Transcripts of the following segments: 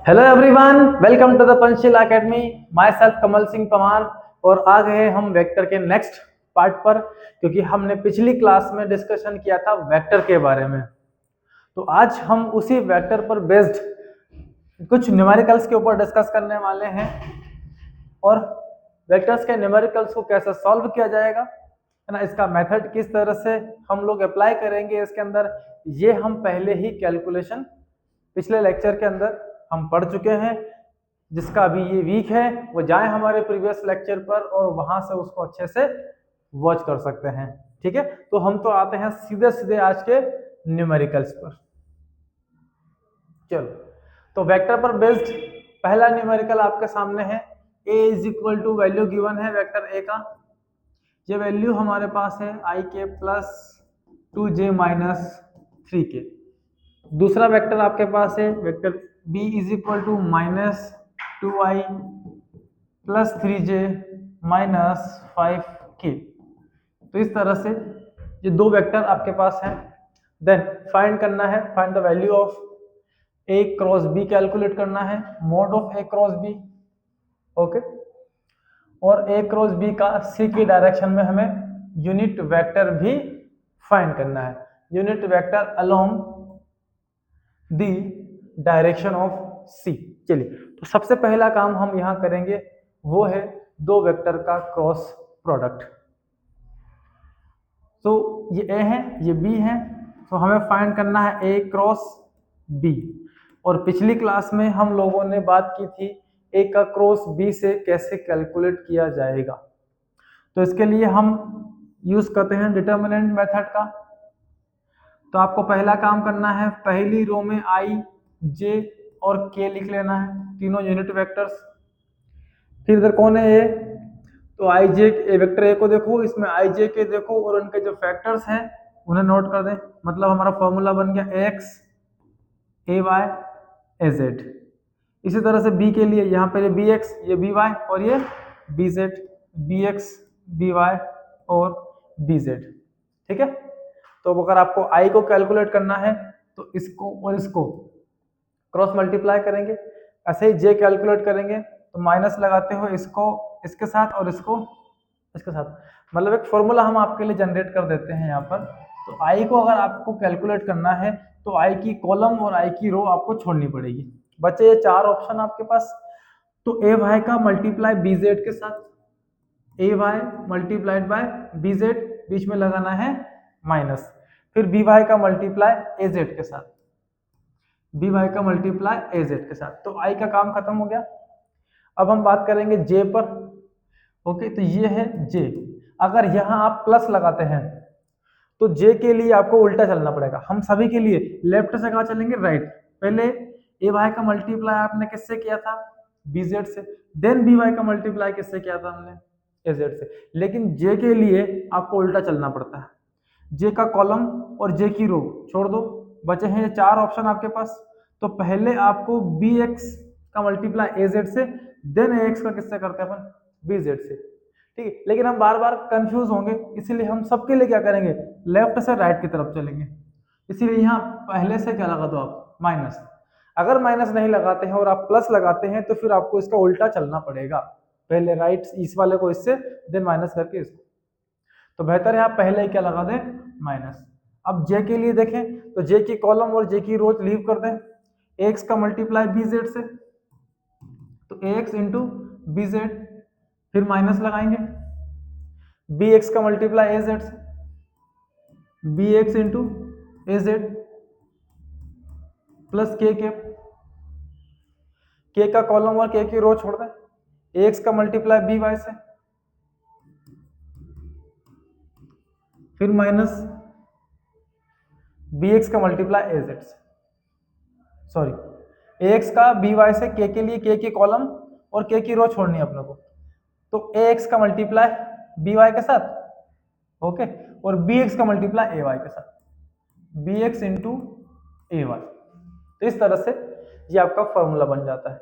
Hello everyone, welcome to the Panchsheel academy. Myself Kamal Singh Pawar. और आ गए हम वेक्टर के नेक्स्ट पार्ट पर, क्योंकि हमने पिछली क्लास में डिस्कशन किया था वेक्टर के बारे में। तो आज हम उसी वेक्टर पर बेस्ड कुछ न्यूमेरिकल्स के ऊपर डिस्कस करने वाले हैं और वेक्टर्स के न्यूमेरिकल्स को कैसे सॉल्व किया जाएगा, है ना, इसका मेथड किस तरह से हम लोग अप्लाई करेंगे इसके अंदर, ये हम पहले ही कैलकुलेशन पिछले लेक्चर के अंदर हम पढ़ चुके हैं। जिसका अभी ये वीक है वो जाए हमारे प्रीवियस लेक्चर पर और वहां से उसको अच्छे से वॉच कर सकते हैं। ठीक है, तो हम तो आते हैं सीधे सीधे आज के न्यूमेरिकल्स पर। चलो, तो वेक्टर पर बेस्ड पहला न्यूमेरिकल आपके सामने है। a is equal to value given है वेक्टर a का। ये वैल्यू हमारे पास है i के प्लस 2j माइनस 3k। दूसरा वेक्टर आपके पास है vector b is equal to minus 2i plus 3j minus 5k। तो इस तरह से ये दो वेक्टर आपके पास हैं। देन फाइंड करना है, find the value of a cross b calculate करना है, mode of a cross b। Okay, और a क्रॉस b का c की डायरेक्शन में हमें यूनिट वेक्टर भी फाइंड करना है, unit vector along the direction of c। चलिए, तो सबसे पहला काम हम यहां करेंगे वो है दो वेक्टर का क्रॉस प्रोडक्ट। तो ये a है, ये b है, तो हमें फाइंड करना है a क्रॉस b। और पिछली क्लास में हम लोगों ने बात की थी a का क्रॉस b से कैसे कैलकुलेट किया जाएगा। तो इसके लिए हम यूज करते हैं डिटर्मिनेंट मेथड का। तो आपको पहला काम करना है, पहली रो में i, j और k लिख लेना है, तीनों यूनिट वेक्टर्स। फिर इधर कौन है a, तो आई जे वेक्टर ए को देखो, इसमें आई जे के देखो और उनके जो फैक्टर्स हैं उन्हें नोट कर दें। मतलब हमारा फॉर्मूला बन गया X A Y A Z. इसी तरह से बी के लिए यहाँ पे ये बी एक्स, ये बी वाई और ये B Z, B X B Y और बी जेड। ठीक है, तो अगर आपको आई को कैलकुलेट करना है तो इसको और इसको क्रॉस मल्टीप्लाई करेंगे। ऐसे ही जे कैलकुलेट करेंगे तो माइनस लगाते हो इसको इसके साथ और इसको इसके साथ। मतलब एक फॉर्मूला हम आपके लिए जनरेट कर देते हैं यहाँ पर। तो आई को अगर आपको कैलकुलेट करना है तो आई की कॉलम और आई की रो आपको छोड़नी पड़ेगी। बच्चे ये चार ऑप्शन आपके पास, तो ए वाई का मल्टीप्लाई बी जेड के साथ, A Y multiplied by B Z, बीच में लगाना है माइनस, फिर बी वाई का मल्टीप्लाई ए जेड के साथ, बी वाई का मल्टीप्लाई ए जेड के साथ। तो आई का काम खत्म हो गया। अब हम बात करेंगे जे पर। ओके, तो ये है जे। अगर यहाँ आप प्लस लगाते हैं तो जे के लिए आपको उल्टा चलना पड़ेगा। हम सभी के लिए लेफ्ट से कहाँ चलेंगे, राइट। पहले ए वाई का मल्टीप्लाई आपने किससे किया था, बी जेड से। देन बी वाई का मल्टीप्लाई किससे किया था हमने, ए जेड से। लेकिन जे के लिए आपको उल्टा चलना पड़ता है। जे का कॉलम और जे की रो छोड़ दो, बचे हैं ये चार ऑप्शन आपके पास। तो पहले आपको बी एक्स का मल्टीप्लाई ए जेड से, देन ए एक्स का किससे करते हैं अपन, बी जेड से। ठीक है, लेकिन हम बार बार कंफ्यूज होंगे, इसीलिए हम सबके लिए क्या करेंगे, लेफ्ट से राइट की तरफ चलेंगे। इसीलिए यहाँ पहले से क्या लगा दो आप, माइनस। अगर माइनस नहीं लगाते हैं और आप प्लस लगाते हैं तो फिर आपको इसका उल्टा चलना पड़ेगा, पहले राइट इस वाले को इससे, देन माइनस करके इसको। तो बेहतर है आप पहले ही क्या लगा दें, माइनस। अब जे के लिए देखें तो जे की कॉलम और जे की रो लीव कर दें, एक्स का मल्टीप्लाई बी जेड से, तो एक्स इंटू बी जेड, फिर माइनस लगाएंगे बी एक्स का मल्टीप्लाई ए जेड से, बी एक्स इंटू ए जेड प्लस के का कॉलम और के की रो छोड़ दें, एक्स का मल्टीप्लाई बी वाई से, फिर माइनस बी एक्स का मल्टीप्लाई ए जेड से, सॉरी ए एक्स का बी वाई से, के लिए के की कॉलम और के की रो छोड़नी है अपने को। तो ए एक्स का मल्टीप्लाई बी वाई के साथ, ओके, और बी एक्स का मल्टीप्लाई ए वाई के साथ, बी एक्स इंटू ए वाई। तो इस तरह से ये आपका फॉर्मूला बन जाता है।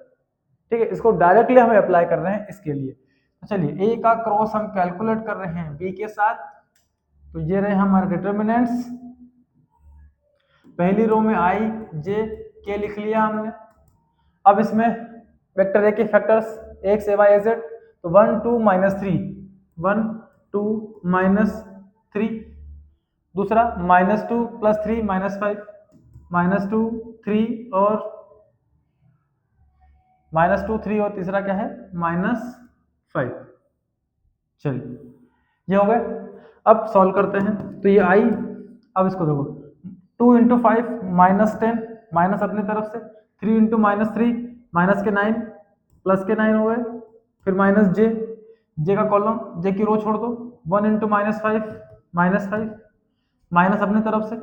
ठीक है, इसको डायरेक्टली हमें अप्लाई कर रहे हैं इसके लिए। तो चलिए, ए का क्रॉस हम कैलकुलेट कर रहे हैं बी के साथ। तो ये रहे हमारे डिटर्मिनेंट्स। पहली रो में आई जे के लिख लिया हमने, अब इसमें वेक्टर ए के factors x A Y Z, तो 1 2 -3, 1 2 -3, दूसरा -2 + 3 -5, -2 3 और -2 3 और तीसरा क्या है -5। चलिए ये हो गए। अब सॉल्व करते हैं, तो ये आई, अब इसको देखो 2 × 5 -10, माइनस अपनी तरफ से 3 × -3 माइनस के 9 प्लस के 9 हो गए, फिर माइनस जे, जे का कॉलम, जे की रो छोड़ दो, 1 × -5 माइनस अपनी तरफ से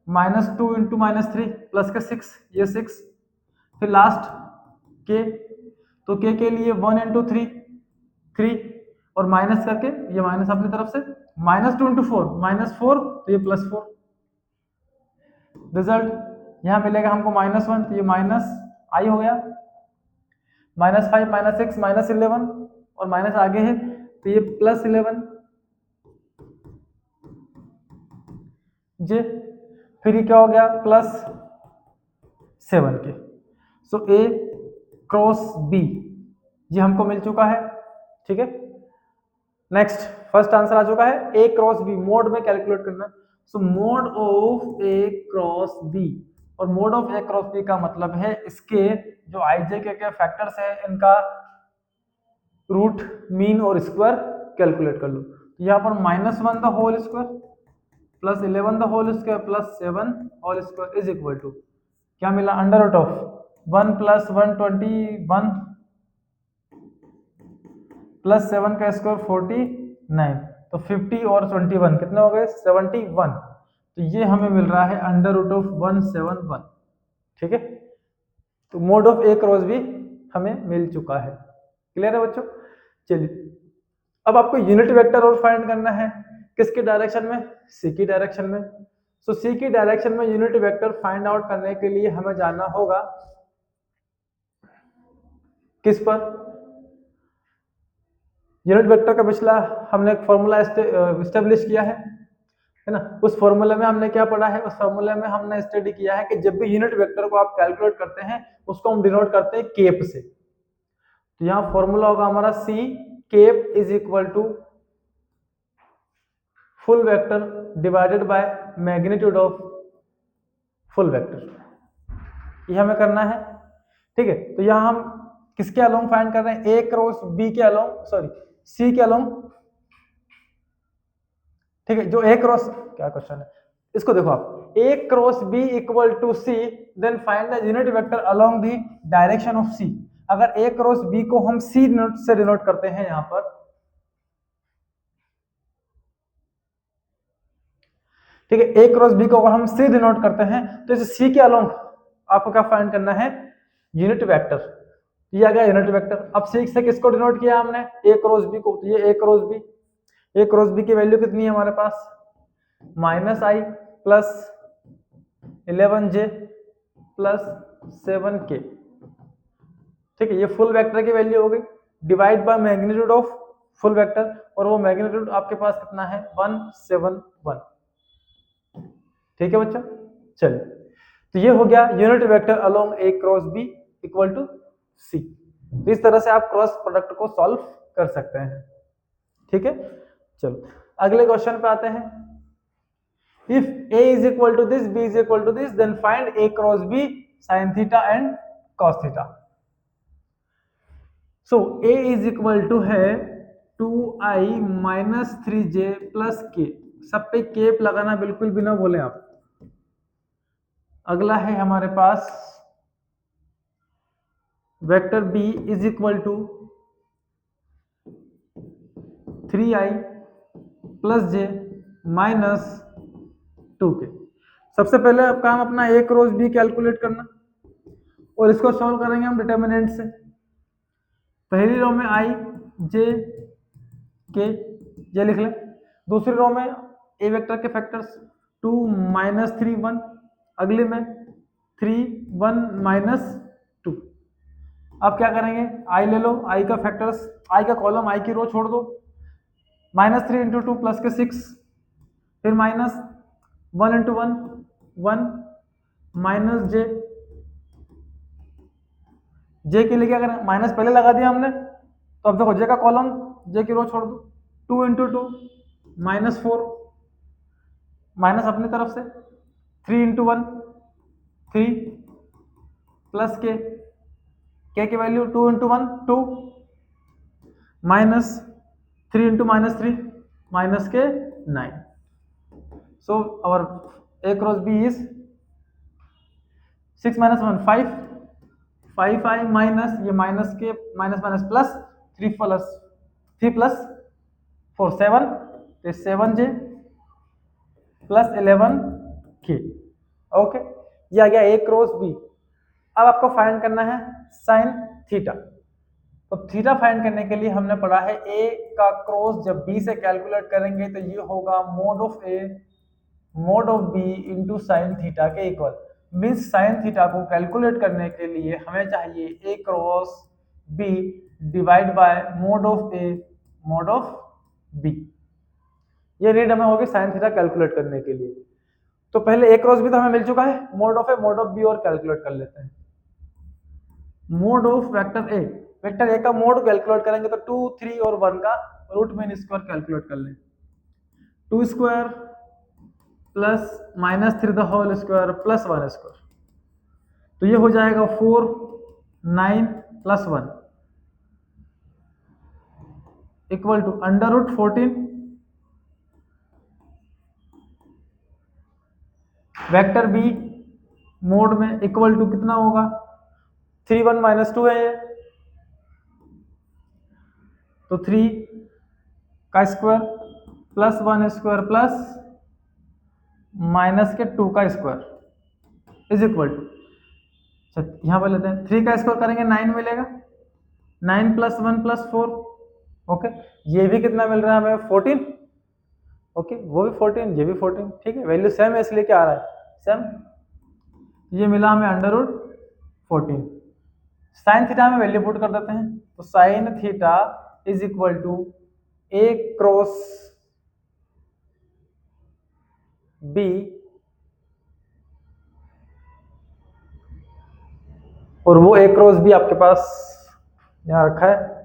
-2 × -3 प्लस के 6, ये 6, फिर लास्ट के, तो के लिए 1 × 3 3 और माइनस करके ये माइनस अपनी तरफ से -2 × 4 -4, तो ये +4। रिजल्ट यहाँ मिलेगा हमको -1, तो ये माइनस आई हो गया, -5 -6 -11 और माइनस आगे है, तो ये +11 जे, फिर ये क्या हो गया +7 के। सो ए क्रॉस बी ये हमको मिल चुका है, ठीक है। नेक्स्ट फर्स्ट आंसर आ चुका है, ए क्रॉस बी मोड में कैलकुलेट करना। So mod of A cross B, और mod of A cross B का मतलब है इसके जो आईजे के फैक्टर्स है इनका रूट, मीन और स्क्वायर कैलकुलेट कर लो। यहाँ पर -1 the whole square +11 the whole square +7 whole square is equal to क्या मिला, अंडर रूट ऑफ 1 + 121 +7 का स्क्वायर 49, तो 50 और 21 कितने हो गए 71, तो ये हमें मिल रहा है अंडर रूट ऑफ 171, ठीक है। तो मोड ऑफ ए क्रॉस भी हमें मिल चुका है। क्लियर है बच्चों। चलिए अब आपको यूनिट वेक्टर और फाइंड करना है, किसके डायरेक्शन में, सी की डायरेक्शन में। सो सी की डायरेक्शन में यूनिट वेक्टर फाइंड आउट करने के लिए हमें जाना होगा किस पर, यूनिट वेक्टर का पिछला हमने एक फॉर्मूला एस्टेब्लिश किया है ना। उस फॉर्मूले में हमने क्या पढ़ा है, उस फॉर्मूले में हमने स्टडी किया है कि जब भी यूनिट वेक्टर को आप कैलकुलेट करते हैं उसको हम डिनोट करते हैं केप से। तो यहाँ फॉर्मूला होगा हमारा C cap is equal to full vector divided by magnitude of full vector, ये हमें करना है, ठीक है। तो यहाँ हम किसके अलोंग फाइंड कर रहे हैं, ए क्रॉस बी के अलोंग, सॉरी सी के अलोंग, ठीक है। जो ए क्रॉस, क्या क्वेश्चन है इसको देखो आप, A cross B equal to C, then find the unit vector along the direction of C. अगर ए क्रॉस बी को हम सी से डिनोट करते हैं यहाँ पर, ठीक है, ए क्रॉस बी को अगर हम सी डिनोट करते हैं तो इस सी के अलोंग आपको क्या फाइंड करना है, यूनिट वेक्टर। ये आ गया यूनिट वेक्टर। अब सी से किसको डिनोट किया हमने, ए क्रॉस बी को, तो ये ए क्रॉस बी, ए क्रॉस बी की वैल्यू कितनी है हमारे पास -i + 11j + 7k, ठीक है। ये फुल वेक्टर की वैल्यू हो गई, divide by magnitude of full vector, और वो मैग्नीट्यूड आपके पास कितना है 171, ठीक है बच्चा। चलिए तो ये हो गया unit vector along A cross B equal to C. तो इस तरह से आप क्रॉस प्रोडक्ट को सॉल्व कर सकते हैं, ठीक है। चलो अगले क्वेश्चन पे आते हैं। If a is equal to this, b is equal to this, then find a cross b sin theta and cos theta. So a is equal to है 2i - 3j + k, सब पे केप लगाना बिल्कुल भी ना बोले आप। अगला है हमारे पास vector b is equal to 3i + j - 2k। सबसे पहले अब काम अपना a क्रॉस b कैलकुलेट करना, और इसको सॉल्व करेंगे हम डिटर्मिनेंट से। पहली रो में i j k ये लिख लें, दूसरी रो में a वेक्टर के फैक्टर्स 2 - 3 1, अगले में 3 1 - 2। अब क्या करेंगे, i ले लो, i का फैक्टर्स, i का कॉलम, i की रो छोड़ दो, -3 × 2 + के 6, फिर -1 × 1 1 - j जे के लिए क्या करें, माइनस पहले लगा दिया हमने, तो अब देखो जे का कॉलम, जे की रो छोड़ दो, 2 इंटू टू -4, माइनस अपनी तरफ से 3 इंटू 1 3 प्लस के की value 2 into 1 2 minus 3 into -3 minus के 9. So our A cross B is 6 minus 1 5 5 I minus ये माइनस के माइनस माइनस प्लस 3 प्लस 4 7, तो 7J प्लस 11K. ओके, ये आ गया A क्रॉस B. अब आपको फाइंड करना है साइन थीटा. तो थीटा फाइंड करने के लिए हमने पढ़ा है A का क्रॉस जब B से कैलकुलेट करेंगे तो ये होगा mode of A mode of B into sine theta के इक्वल. मीन्स साइन थीटा को कैलकुलेट करने के लिए हमें चाहिए A cross B divide by mode of A mode of B. ये रीड हमें होगी साइन थीटा कैलकुलेट करने के लिए. तो पहले A क्रॉस B तो हमें मिल चुका है, mode of A mode of B और कैलकुलेट कर लेते हैं. मोड ऑफ वेक्टर A का मोड कैलकुलेट करेंगे तो 2 3 और 1 का रूट मीन स्क्वायर कैलकुलेट कर लें. 2 square plus -3 the whole square plus 1 square, तो ये हो जाएगा 4 9 plus 1 equal to under root 14. Vector B mod में इक्वल टू कितना होगा, 3 1 -2 है ये, तो 3 का square plus 1 square plus minus के 2 का स्क्वायर इज इक्वल टू, यहां पर लेते हैं 3 का स्क्वायर करेंगे 9 मिलेगा, 9 प्लस 1 प्लस 4. ओके, ये भी कितना मिल रहा है हमें 14. ओके, वो भी 14 ये भी 14. ठीक है, वैल्यू सेम है इसलिए क्या आ रहा है सेम. ये मिला हमें अंडर रूट 14. साइन थीटा में वैल्यू पुट कर देते हैं, तो sine theta is equal to A cross B और वो A क्रॉस B आपके पास यहां रखा है.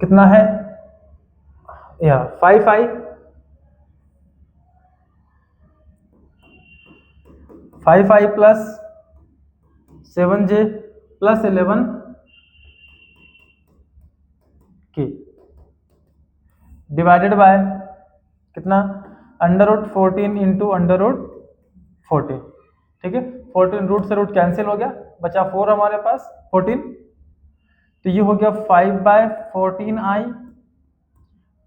कितना है यह 5I 5I plus 7J plus 11K divided by कितना under root 14 into under root 14. ठीक है, 14 रूट से रूट कैंसिल हो गया, बचा 4 हमारे पास 14, तो ये हो गया 5/14I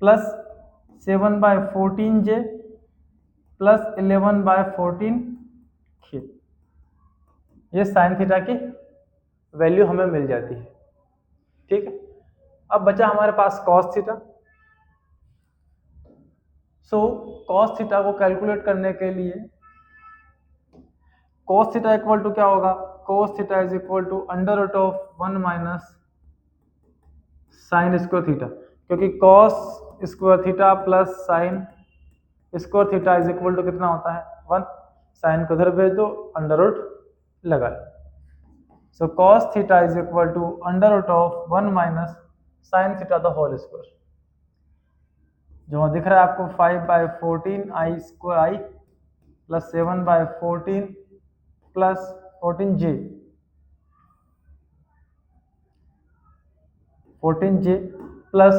plus 7/14J plus 11/14K. ये साइन थीटा की वैल्यू हमें मिल जाती है. ठीक है, अब बचा हमारे पास cos theta. So cos theta को कैलकुलेट करने के लिए कॉस थीटा इक्वल टू क्या होगा, cos theta is equal to under root of 1 minus sine square theta, क्योंकि cos square theta plus sine square theta is equal to कितना होता है 1. साइन को उधर भेज दो, अंडर रूट लगा लो. So cos theta is equal to under root of 1 minus sine theta the whole square, जो दिख रहा है आपको 5/14I square I plus 7/14 plus 14J plus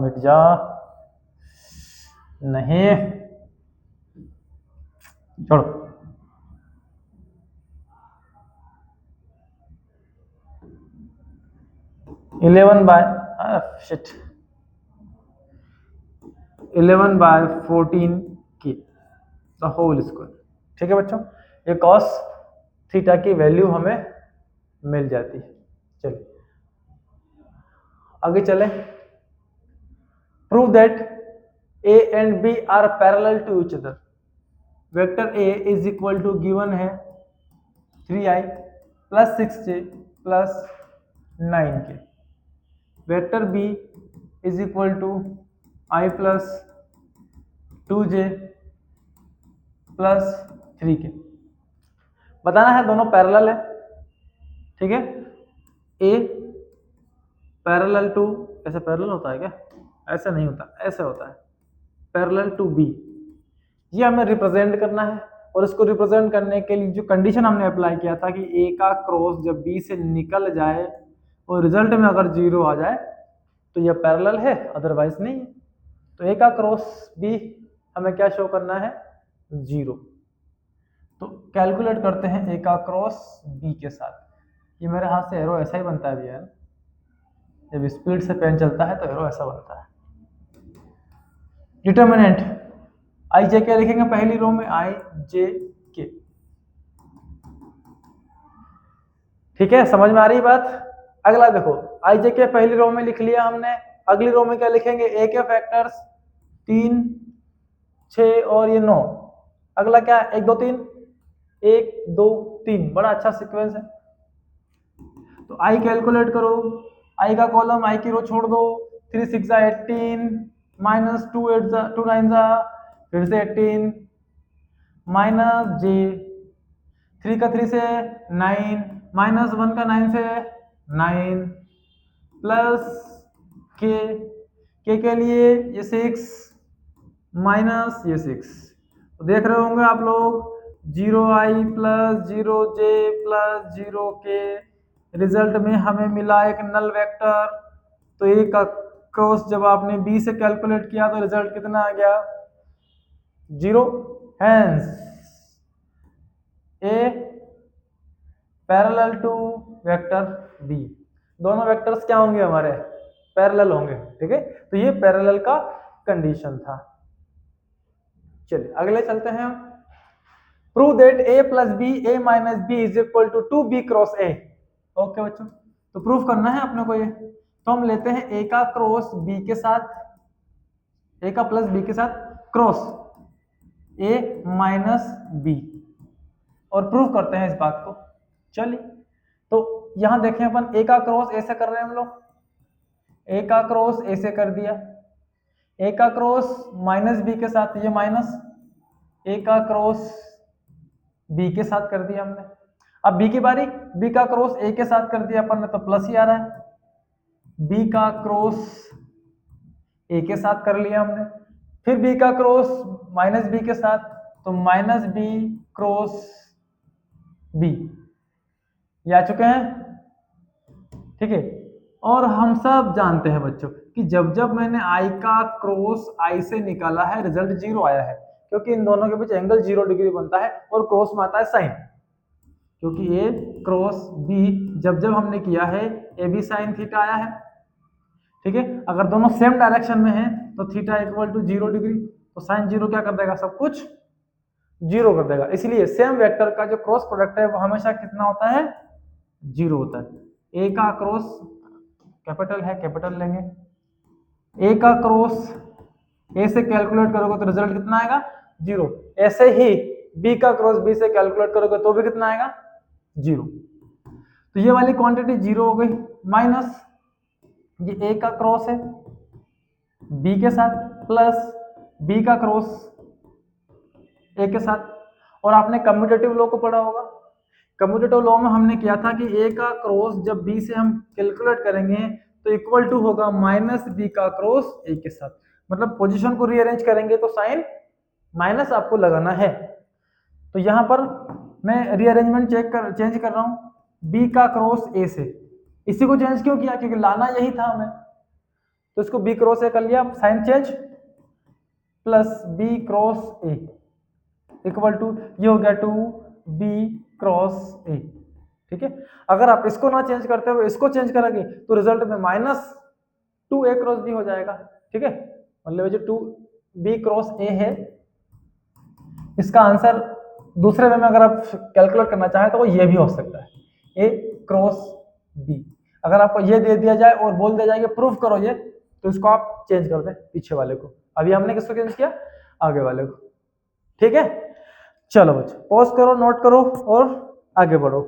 मिट जा नहीं छोड़ो, इलेवन बाय 11/14 की द होल स्क्वायर. ठीक है बच्चों, ये कॉस थीटा की वैल्यू हमें मिल जाती है. चलिए आगे चलें. Prove that A and B are parallel to each other. Vector A is equal to given है 3I plus 6J plus 9K. Vector B is equal to i plus 2j plus 3k। बताना है दोनों parallel है, ठीक है। A parallel to, ऐसे parallel होता है क्या? ऐसा नहीं होता, ऐसे होता है पैरेलल टू बी। ये हमें रिप्रेजेंट करना है, और इसको रिप्रेजेंट करने के लिए जो कंडीशन हमने अप्लाई किया था कि ए का क्रॉस जब बी से निकल जाए और रिजल्ट में अगर 0 आ जाए तो यह पैरेलल है, अदरवाइज नहीं है। तो ए का क्रॉस बी हमें क्या शो करना है? 0। तो कैलकुलेट करते हैं ए का क्रॉस बी के साथ। ये मेरे हाथ से एरो ऐसा ही बनता है भैया, जब स्पीड से पेन चलता है तो एरो ऐसा बनता है। डिटर्मिनेंट आई जे के लिखेंगे पहली रो में, आई जे के, ठीक है, समझ में आ रही बात? अगला देखो, आई जे के पहली रो में लिख लिया हमने, अगली रो में क्या लिखेंगे? ए के फैक्टर्स 3, 6 और ये 9। अगला क्या है? 1 2 3, 1 2 3, बड़ा अच्छा सीक्वेंस है। तो आई कैलकुलेट करो, आई का कॉलम, आई की रो छोड़ दो। 3 6 18 माइनस 2 8 2 9 फिर से 18 माइनस जे, 3 का 3 से 9 माइनस 1 का 9 से 9 प्लस के लिए ये 6 माइनस ये 6। तो देख रहे होंगे आप लोग 0i plus 0j plus 0k, result में हमें मिला एक नल वेक्टर। तो ए का क्रॉस जब आपने बी से कैलकुलेट किया तो रिजल्ट कितना आ गया? 0। Hence A parallel to vector B. दोनों वेक्टर्स क्या होंगे? हमारे पैरेलल होंगे, ठीक है। तो ये पैरेलल का कंडीशन था। चलिए अगले चलते हैं। Prove that A plus B A minus B is equal to 2b cross A. Okay बच्चों, तो प्रूफ करना है अपने को ये। तो हम लेते हैं ए का क्रॉस बी के साथ, ए का प्लस बी के साथ क्रॉस ए माइनस बी, और प्रूफ करते हैं इस बात को। चलिए, तो यहां देखें अपन, ए का क्रॉस ए से कर रहे हैं हम लोग, ए का क्रॉस ए से कर दिया, ए का क्रॉस माइनस बी के साथ, ये माइनस, ए का क्रॉस बी के साथ कर दिया हमने। अब बी की बारी, बी का क्रॉस ए के साथ कर दिया अपन ने तो प्लस ही आ रहा है, बी का क्रॉस ए के साथ कर लिया हमने। फिर बी का क्रॉस माइनस बी के साथ, तो माइनस बी क्रॉस बी, ये आ चुके हैं, ठीक है। और हम सब जानते हैं बच्चों कि जब जब मैंने आई का क्रॉस आई से निकाला है रिजल्ट 0 आया है, क्योंकि इन दोनों के बीच एंगल 0 डिग्री बनता है और क्रॉस में आता है साइन, क्योंकि ए क्रॉस बी जब जब हमने किया है ए बी साइन थीटा आया है, ठीक है। अगर दोनों सेम डायरेक्शन में हैं तो थीटा इक्वल टू 0 डिग्री, तो साइन 0 क्या कर देगा? सब कुछ 0 कर देगा। इसलिए सेम वेक्टर का जो क्रॉस प्रोडक्ट है वो हमेशा कितना होता है? 0 होता है। ए का क्रॉस कैपिटल है, कैपिटल लेंगे, ए का क्रॉस ए से कैलकुलेट करोगे तो रिजल्ट कितना आएगा? 0। ऐसे ही बी का क्रॉस बी से कैलकुलेट करोगे तो भी कितना आएगा? 0। तो ये वाली क्वांटिटी 0 हो गई, माइनस ये ए का क्रॉस है बी के साथ प्लस बी का क्रॉस ए के साथ। और आपने कम्यूटेटिव लॉ को पढ़ा होगा, कम्यूटेटिव लॉ में हमने किया था कि ए का क्रॉस जब बी से हम कैलकुलेट करेंगे तो इक्वल टू होगा माइनस बी का क्रॉस ए के साथ। मतलब पोजीशन को रीअरेंज करेंगे तो साइन माइनस आपको लगाना है। तो यहां पर मैं रीअरेंजमेंट चेंज कर रहा हूं, बी का क्रॉस ए से, इसी को चेंज क्यों किया? क्योंकि लाना यही था हमें, तो इसको बी क्रॉस ए कर लिया, sign change, plus B cross A equal to ये हो गया 2b क्रॉस ए, ठीक है। अगर आप इसको ना चेंज करते हुए इसको चेंज करेंगे तो रिजल्ट में माइनस 2a क्रॉस बी हो जाएगा, ठीक है। मतलब जो 2b क्रॉस ए है इसका आंसर दूसरे वे में अगर आप कैलकुलेट करना चाहें तो वो ये भी हो सकता है, a क्रॉस b। अगर आपको ये दे दिया जाए और बोल दिया जाए कि प्रूफ करो ये, तो इसको आप चेंज कर दें पीछे वाले को। अभी हमने किसको चेंज किया? आगे वाले को, ठीक है। चलो बच्चों पॉज करो, नोट करो और आगे बढ़ो।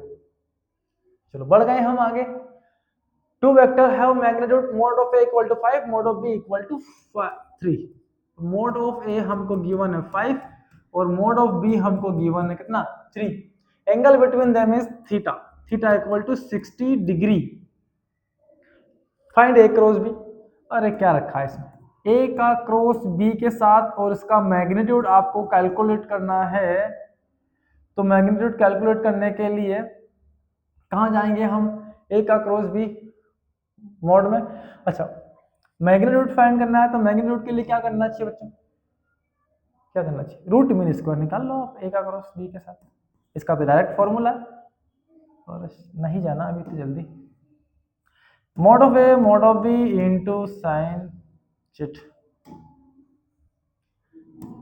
चलो बढ़ गए हम आगे। Two vector have magnitude mod of A equal to 5, mod of B equal to 3। Mod of A हमको गिवन है 5 और मोड ऑफ बी हमको गिवन है कितना 3। Angle between them is theta, theta equal to 60 degree. Find A cross B. अरे क्या रखा है इसमें, ए का क्रॉस बी के साथ और इसका मैग्नीट्यूड आपको कैलकुलेट करना है। तो मैग्नीट्यूड कैलकुलेट करने के लिए कहाँ जाएंगे हम, ए का क्रॉस बी मोड में। अच्छा, मैग्नीट्यूड फाइंड करना है तो मैग्नीट्यूड के लिए क्या करना चाहिए बच्चों, क्या करना चाहिए, रूट मीन स्क्वायर निकाल लो आप ए का क्रॉस बी के साथ। इसका तो डायरेक्ट फॉर्मूला है, और नहीं जाना अभी तो जल्दी। Mod of A mod of B into sine चिट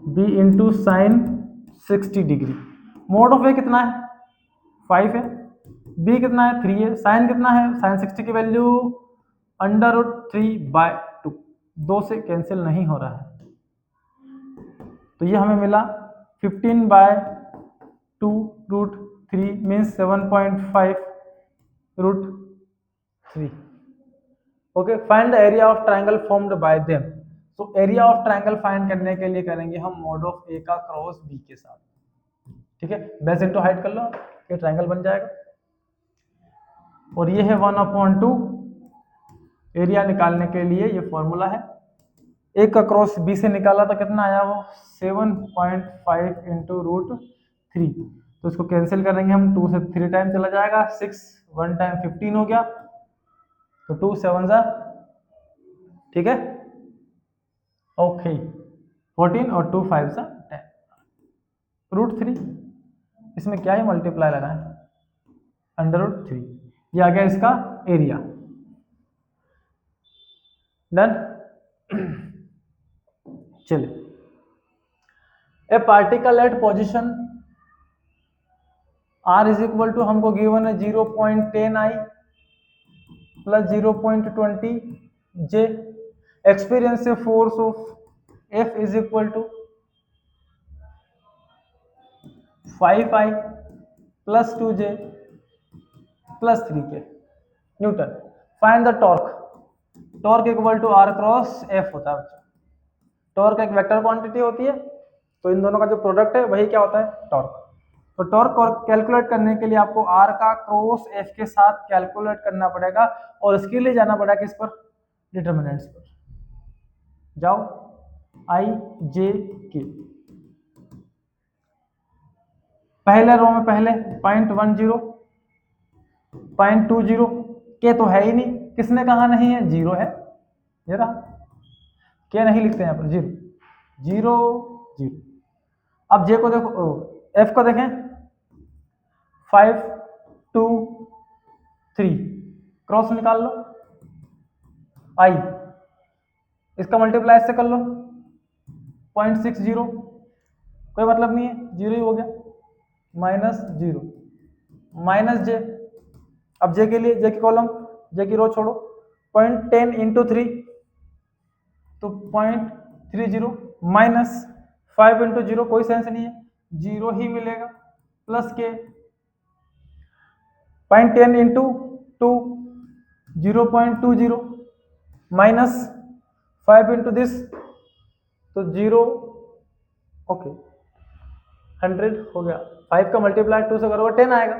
B into sine 60 degree. Mod of A कितना है 5 है, बी कितना है 3 है, साइन कितना है, साइन 60 की वैल्यू √3/2, 2 से कैंसिल नहीं हो रहा है। तो ये हमें मिला 15/2√3 means 7.5√3। Okay, find the area of triangle formed by them. तो एरिया ऑफ ट्राइंगल फाइंड करने के लिए करेंगे हम मोड ऑफ ए का क्रॉस बी के साथ। ठीक है, बेस इंटू हाइट कर लो, ये ट्राइंगल बन जाएगा। और ये है 1/2। एरिया निकालने के लिए ये फॉर्मूला है। ए का क्रॉस बी से निकाला तो कितना आया, वो 7.5 इंटू √3। तो इसको कैंसिल करेंगे हम, 2 से 3 टाइम चला जाएगा, 6 1 टाइम 15 हो गया, तो 2 7 जा, ठीक है, ओके 14 और 2 5 जा 10, √3। इसमें क्या है, मल्टीप्लाई लगाएं, √3। ये आ गया इसका एरिया। डन। चलिए, A particle at position r is equal to हमको गिवन है 0.10 I प्लस 0.20 J, एक्सपीरियंस से force of F is equal to 5 I plus 2J plus 3K newton. Find the torque. Torque equal to R cross F होता है बच्चों। Torque एक vector quantity होती है, तो इन दोनों का जो प्रोडक्ट है वही क्या होता है, टॉर्क। तो टॉर्क को कैलकुलेट करने के लिए आपको R का क्रॉस F के साथ कैलकुलेट करना पड़ेगा, और इसके लिए जाना पड़ेगा किस पर, डिटरमिनेंट्स पर जाओ, I J K। पहले रो में पहले 0.10 0.20 के तो है ही नहीं, किसने कहा नहीं है, 0 है, ये रहा, क्या नहीं लिखते हैं यहाँ पर, 0 0 0। अब जे को देखो, एफ को देखें, 5 2 3, क्रॉस निकाल लो, आई इसका मल्टीप्लाई से कर लो, 0.60, कोई मतलब नहीं है, 0 ही हो गया, -0 माइनस जे। अब जे के लिए, जे की कॉलम, जे की रो छोड़ो, 0.10 इंटू 3 तो 0.30 माइनस 5 इंटू 0, कोई सेंस नहीं है, 0 ही मिलेगा, प्लस के 0.10 इंटू 2 0.20 माइनस 5 इंटू दिस तो 0, ओके 100 हो गया। 5 का मल्टीप्लाई 2 से करोगे 10 आएगा,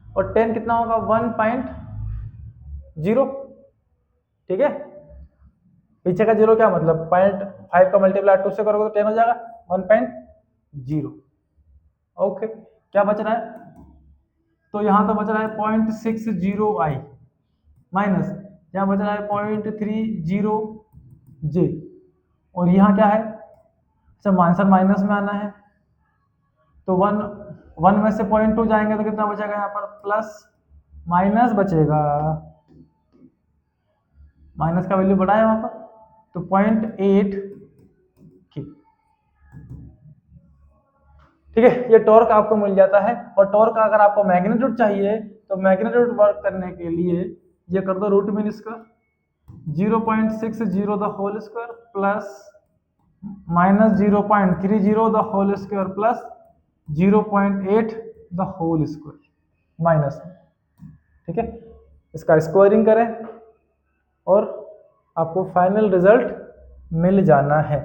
और 10 कितना होगा, 1.0, ठीक है। पीछे का 0 क्या मतलब, 0.5 का मल्टीप्लाई 2 से करोगे तो 10 हो जाएगा, 1.0। ओके, क्या बच रहा है, तो यहाँ तो बच रहा है 0.60 I माइनस, यहाँ बच रहा है 0.30 J, और यहाँ क्या है, अच्छा आंसर माइनस में आना है, तो 1 में से 0.2 जाएंगे तो कितना बचेगा यहाँ पर, प्लस माइनस बचेगा, माइनस का वैल्यू बढ़ा है वहां पर, तो 0.8 ठीक है। ये टॉर्क आपको मिल जाता है। और टॉर्क का अगर आपको मैग्नीट्यूड चाहिए तो मैग्नीट्यूड वर्क करने के लिए ये कर दो root mean square 0.60 the whole square plus -0.30 the whole square plus 0.8 the whole square minus, ठीक है, इसका स्क्वायरिंग करें और आपको फाइनल रिजल्ट मिल जाना है।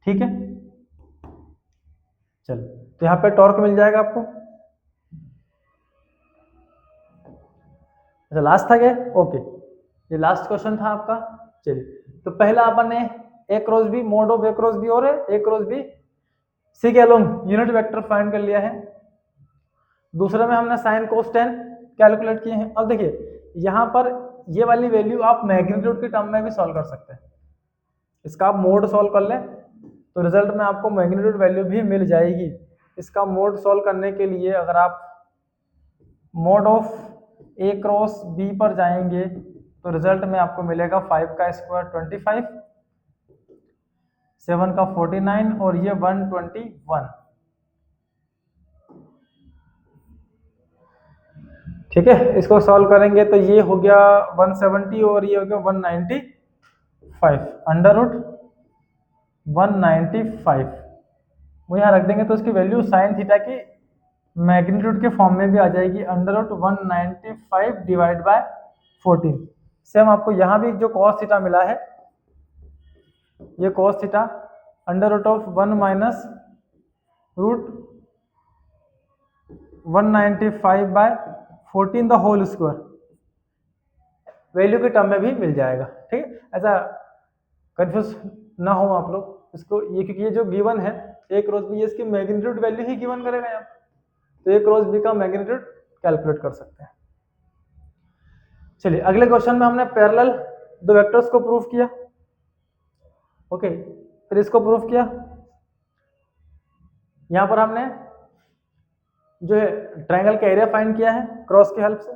ठीक है, चलो तो यहाँ पे टॉर्क मिल जाएगा आपको। अच्छा लास्ट था क्या? ओके, ये लास्ट क्वेश्चन था आपका। चलिए तो पहला अपन ने A cross B mod of A cross B और ए क्रॉस बी सी के अलोंग यूनिट वेक्टर फाइंड कर लिया है। दूसरे में हमने साइन कोस टेन कैलकुलेट किए हैं। अब देखिए यहाँ पर ये वाली वैल्यू आप मैग्नीट्यूड के टर्म में भी सॉल्व कर सकते हैं। इसका आप मोड सॉल्व कर लें तो रिजल्ट में आपको मैग्नीट्यूड वैल्यू भी मिल जाएगी। इसका मोड सॉल्व करने के लिए अगर आप mod of A cross B पर जाएंगे तो रिजल्ट में आपको मिलेगा 5 का स्क्वायर 25, 7 का 49 और ये 121। ठीक है, इसको सॉल्व करेंगे तो ये हो गया 170 और ये हो गया 195, अंडर रूट 195 वो यहाँ रख देंगे तो उसकी वैल्यू साइन थीटा की मैग्नीट्यूड के फॉर्म में भी आ जाएगी, under root 195 divide by 14। Same आपको यहाँ भी जो कॉस थीटा मिला है, ये cos theta under root of 1 minus root 195 by 14 the whole square value के टर्म में भी मिल जाएगा। ठीक है, ऐसा कंफ्यूज ना हो आप लोग इसको, ये क्योंकि ये जो गिवन है ए क्रॉस बी, इसकी मैग्नीट्यूड वैल्यू ही गिवन करेगा यहाँ, तो ए क्रॉस बी का मैग्नीट्यूड कैलकुलेट कर सकते हैं। चलिए अगले क्वेश्चन में हमने पैरेलल दो वेक्टर्स को प्रूव किया। ओके, फिर इसको प्रूव किया। यहाँ पर हमने जो है ट्रायंगल का एरिया फाइंड किया है क्रॉस की हेल्प से,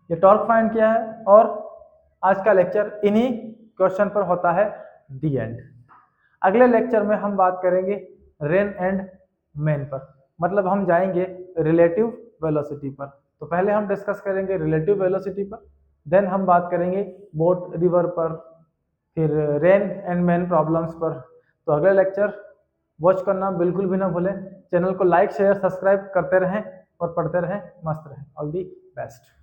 ये टॉर्क फाइंड किया है, और आज का लेक्चर इन्हीं क्वेश्चन पर होता है दी एंड। अगले लेक्चर में हम बात करेंगे रेन एंड मेन पर, मतलब हम जाएंगे रिलेटिव वेलोसिटी पर। तो पहले हम डिस्कस करेंगे रिलेटिव वेलोसिटी पर, देन हम बात करेंगे बोट रिवर पर, फिर रेन एंड मेन प्रॉब्लम्स पर। तो अगले लेक्चर वॉच करना बिल्कुल भी ना भूलें। चैनल को लाइक शेयर सब्सक्राइब करते रहें और पढ़ते रहें, मस्त रहें। All the best.